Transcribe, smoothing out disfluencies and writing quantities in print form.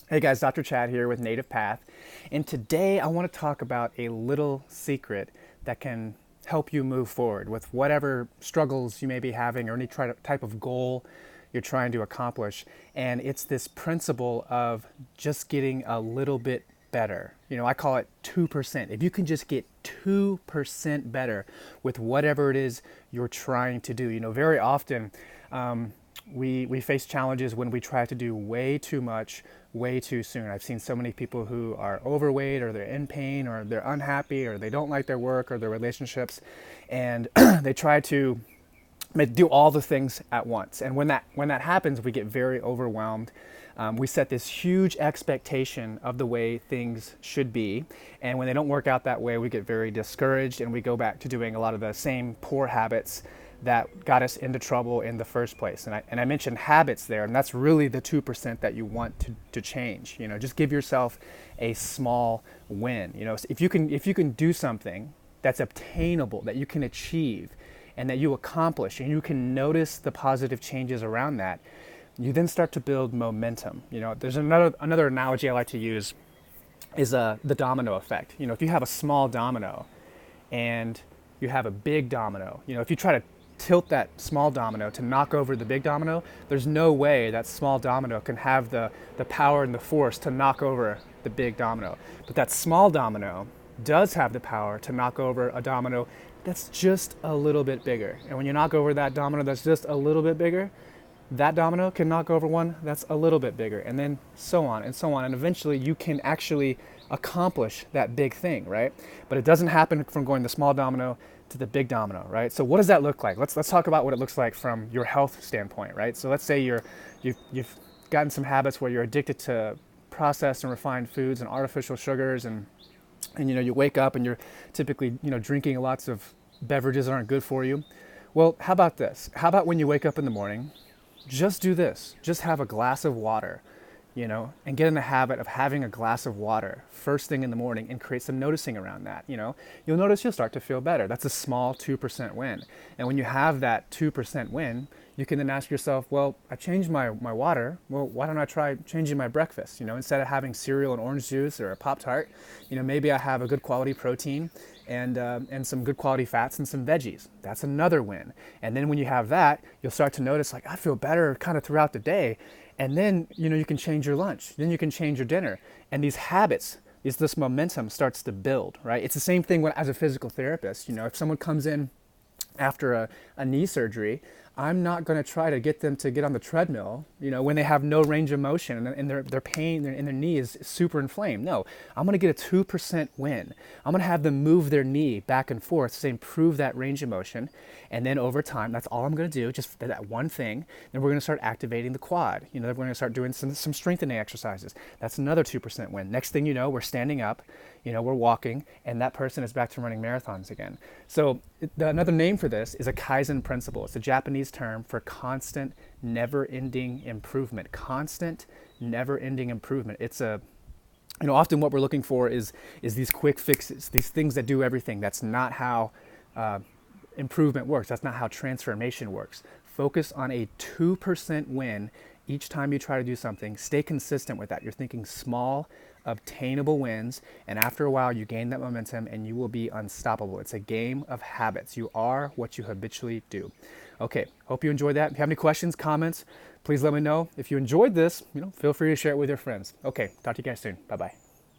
Hey guys, Dr. Chad here with Native Path, and today I want to talk about a little secret that can help you move forward with whatever struggles you may be having or any type of goal you're trying to accomplish. And it's this principle of just getting a little bit better. I call it 2%. If you can just get 2% better with whatever it is you're trying to do, very often we face challenges when we try to do way too much, way too soon. I've seen so many people who are overweight, or they're in pain, or they're unhappy, or they don't like their work or their relationships, and they try to do all the things at once. And when that happens, we get very overwhelmed. We set this huge expectation of the way things should be, and when they don't work out that way, we get very discouraged, and we go back to doing a lot of the same poor habits that got us into trouble in the first place. And I mentioned habits there, and that's really the 2% that you want to change. Just give yourself a small win. So if you can do something that's obtainable, that you can achieve, and that you accomplish, and you can notice the positive changes around that, you then start to build momentum. There's another analogy I like to use is the domino effect. If you have a small domino and you have a big domino, if you try to tilt that small domino to knock over the big domino, there's no way that small domino can have the power and the force to knock over the big domino. But that small domino does have the power to knock over a domino that's just a little bit bigger. And when you knock over that domino that's just a little bit bigger, that domino can knock over one that's a little bit bigger, and then so on and so on. And eventually you can actually accomplish that big thing, right? But it doesn't happen from going the small domino to the big domino, right? So what does that look like? Let's talk about what it looks like from your health standpoint, right? So let's say you've gotten some habits where you're addicted to processed and refined foods and artificial sugars, and you wake up and you're typically drinking lots of beverages that aren't good for you. Well, how about this? How about when you wake up in the morning, just do this. Just have a glass of water, and get in the habit of having a glass of water first thing in the morning, and create some noticing around that. You'll notice you'll start to feel better. That's a small 2% win. And when you have that 2% win, you can then ask yourself, well, I changed my water. Well, why don't I try changing my breakfast? Instead of having cereal and orange juice or a Pop-Tart, maybe I have a good quality protein and some good quality fats and some veggies. That's another win. And then when you have that, you'll start to notice, like, I feel better kind of throughout the day. And then, you can change your lunch. Then you can change your dinner. And these habits, this momentum starts to build, right? It's the same thing as a physical therapist. If someone comes in after a knee surgery, I'm not going to try to get them to get on the treadmill, when they have no range of motion and their pain in their knee is super inflamed. No, I'm going to get a 2% win. I'm going to have them move their knee back and forth to improve that range of motion. And then over time, that's all I'm going to do, just that one thing. Then we're going to start activating the quad. Then we're going to start doing some strengthening exercises. That's another 2% win. Next thing you know, we're standing up, we're walking, and that person is back to running marathons again. So another name for this is a Kaizen principle. It's a Japanese term for constant, never-ending improvement. Constant, never-ending improvement. It's often what we're looking for is these quick fixes, these things that do everything. That's not how improvement works. That's not how transformation works. Focus on a 2% win each time you try to do something. Stay consistent with that. You're thinking small, obtainable wins, and after a while you gain that momentum and you will be unstoppable. It's a game of habits. You are what you habitually do. Okay, hope you enjoyed that. If you have any questions, comments, please let me know. If you enjoyed this, feel free to share it with your friends. Okay, talk to you guys soon. Bye-bye.